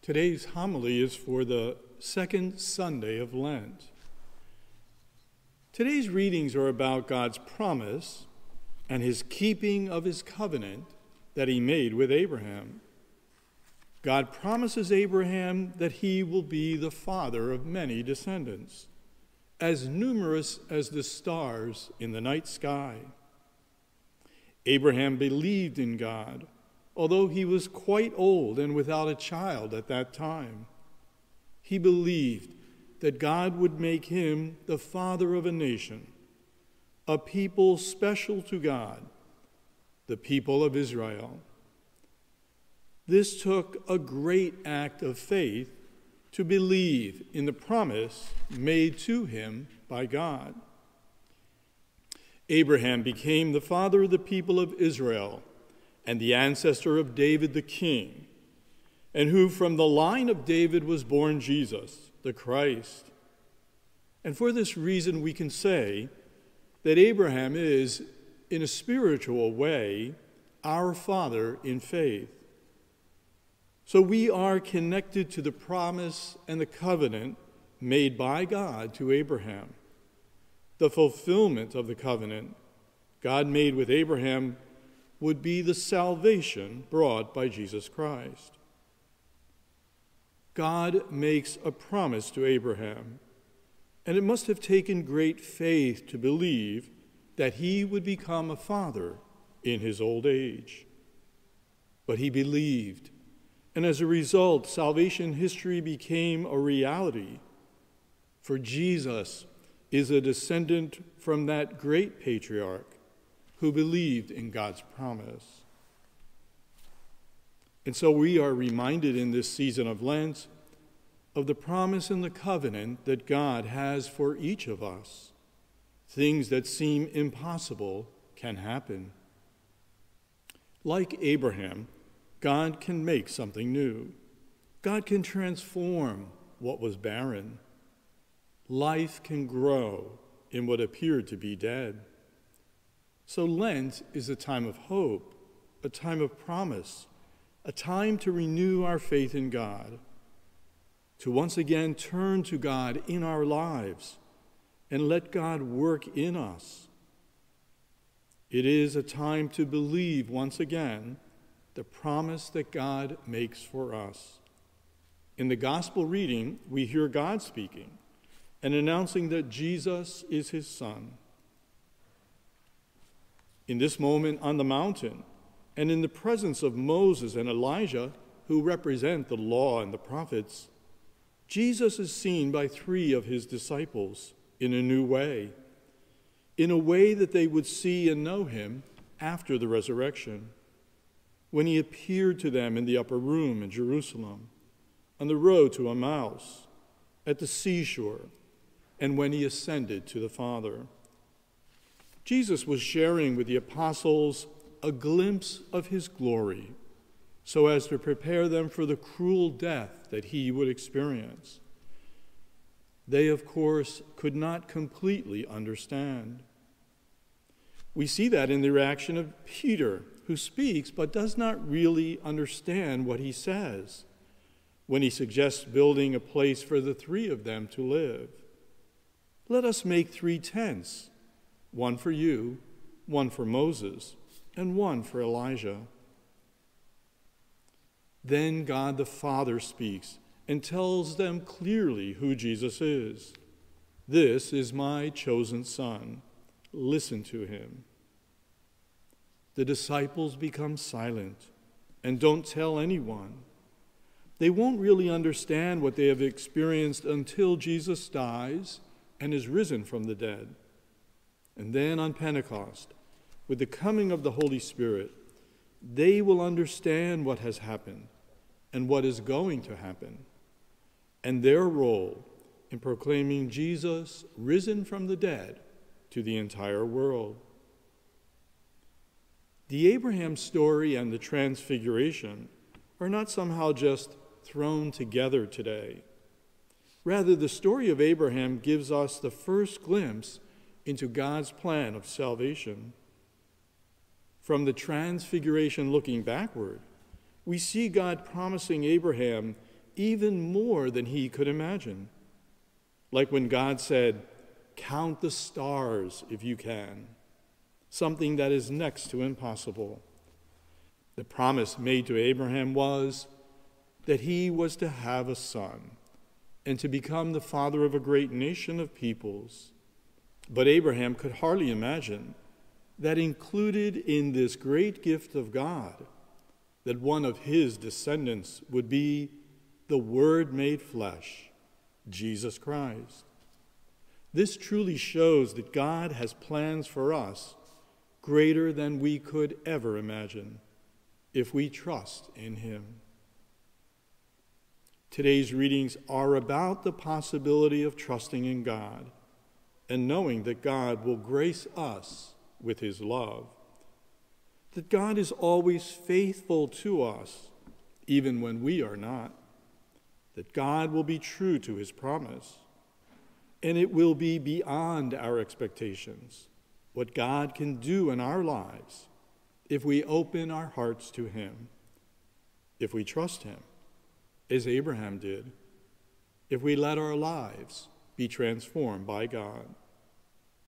Today's homily is for the second Sunday of Lent. Today's readings are about God's promise and his keeping of his covenant that he made with Abraham. God promises Abraham that he will be the father of many descendants, as numerous as the stars in the night sky. Abraham believed in God, although he was quite old and without a child at that time. He believed that God would make him the father of a nation, a people special to God, the people of Israel. This took a great act of faith to believe in the promise made to him by God. Abraham became the father of the people of Israel and the ancestor of David the king, and who from the line of David was born Jesus, the Christ. And for this reason we can say that Abraham is, in a spiritual way, our father in faith. So we are connected to the promise and the covenant made by God to Abraham. The fulfillment of the covenant God made with Abraham would be the salvation brought by Jesus Christ. God makes a promise to Abraham, and it must have taken great faith to believe that he would become a father in his old age. But he believed, and as a result, salvation history became a reality. For Jesus is a descendant from that great patriarch who believed in God's promise. And so we are reminded in this season of Lent of the promise and the covenant that God has for each of us. Things that seem impossible can happen. Like Abraham, God can make something new. God can transform what was barren. Life can grow in what appeared to be dead. So Lent is a time of hope, a time of promise, a time to renew our faith in God, to once again turn to God in our lives and let God work in us. It is a time to believe once again the promise that God makes for us. In the gospel reading, we hear God speaking and announcing that Jesus is his Son. In this moment on the mountain, and in the presence of Moses and Elijah, who represent the law and the prophets, Jesus is seen by three of his disciples in a new way, in a way that they would see and know him after the resurrection, when he appeared to them in the upper room in Jerusalem, on the road to Emmaus, at the seashore, and when he ascended to the Father. Jesus was sharing with the apostles a glimpse of his glory, so as to prepare them for the cruel death that he would experience. They, of course, could not completely understand. We see that in the reaction of Peter, who speaks but does not really understand what he says when he suggests building a place for the three of them to live. Let us make 3 tents, one for you, one for Moses, and one for Elijah. Then God the Father speaks and tells them clearly who Jesus is. This is my chosen Son. Listen to him. The disciples become silent and don't tell anyone. They won't really understand what they have experienced until Jesus dies and is risen from the dead. And then on Pentecost, with the coming of the Holy Spirit, they will understand what has happened and what is going to happen, and their role in proclaiming Jesus risen from the dead to the entire world. The Abraham story and the Transfiguration are not somehow just thrown together today. Rather, the story of Abraham gives us the first glimpse into God's plan of salvation. From the Transfiguration looking backward, we see God promising Abraham even more than he could imagine. Like when God said, "Count the stars if you can," something that is next to impossible. The promise made to Abraham was that he was to have a son and to become the father of a great nation of peoples. But Abraham could hardly imagine that included in this great gift of God, that one of his descendants would be the Word made flesh, Jesus Christ. This truly shows that God has plans for us greater than we could ever imagine if we trust in him. Today's readings are about the possibility of trusting in God and knowing that God will grace us with his love, that God is always faithful to us, even when we are not, that God will be true to his promise, and it will be beyond our expectations what God can do in our lives if we open our hearts to him, if we trust him, as Abraham did, if we let our lives be transformed by God.